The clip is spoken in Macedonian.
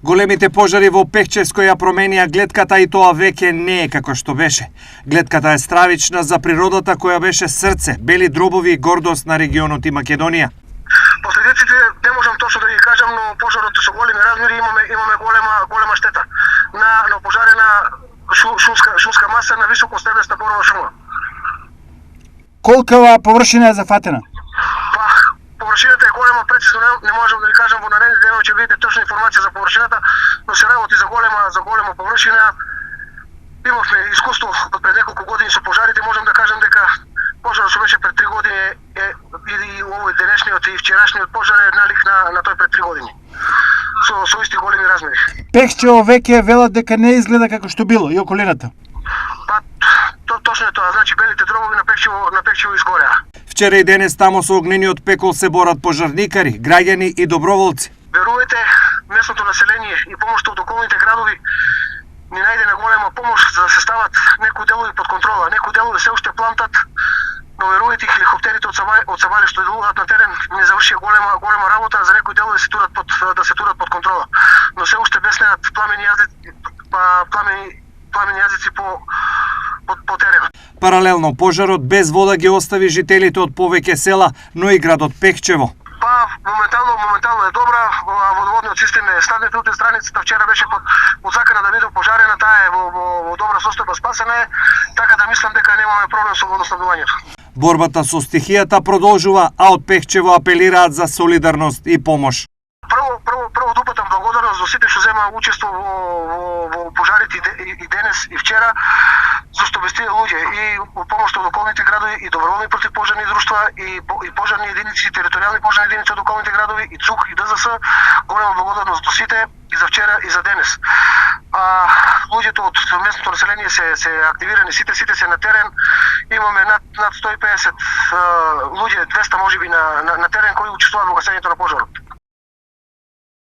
Големите пожари во Пехчевско ја променија глетката и тоа веќе не е како што беше. Глетката е стравична за природата која беше срце, бели дробови и гордост на регионот и Македонија. Последиците не можам точно да ги кажам, но пожарот со големи размери имаме голема штета на пожарена шумска маса на високостепенста борова шума. Колкава површина е зафатена? Површината е голема, прецизно не можам да ви кажам, во наредни денови ќе видите точна информација за површината, но се работи за голема површина. Имавме искуство од пред неколку години со пожарите, можам да кажам дека пожарот што беше пред 3 години и овој денешниот и вчерашниот пожар е налик на тој пред 3 години. Со исти големи размери. Пехчево веќе велат дека не изгледа како што било и околината. Точно е тоа, значи белите дробови на Пехчево изгореа. Вчера и денес тамо со огнениот пекол се борат пожарникари, граѓани и доброволци. Верувате, местното население и помошта од околните градови ни најдена голема помош за да се стават некои делови под контрола. Некои делови се уште плантат, но верувате, хеликоптерите од Савале што идуваат на терен не завршија голема работа, за некои делови да се турат под контрола. Но се уште беснеат пламени јазици по теренот. Паралелно, пожарот без вода ги остави жителите од повеќе села, но и градот Пехчево. Моментално е добра, водоводниот систем е стаднет од страницата, вчера беше под закана да биде пожарена, таа е во добра состојба, спасена е, така да мислам дека немаме проблем со водоснабдувањето. Борбата со стихијата продолжува, а од Пехчево апелираат за солидарност и помош. Прво да упатам благодарност за сите што земаа учество во пожарите и денес и вчера, зашто без тие луѓе и помошта од околните градови и доброволни противпожарни друштва и пожарни единици, територијални пожарни единици од околните градови и ЦУК и ДЗС, голема благодарност до сите и за вчера и за денес. Луѓето од местното население се активирани, сите се на терен. Имаме над 150 луѓе, 200 можеби на терен кои учествуваат во гасењето на пожарот.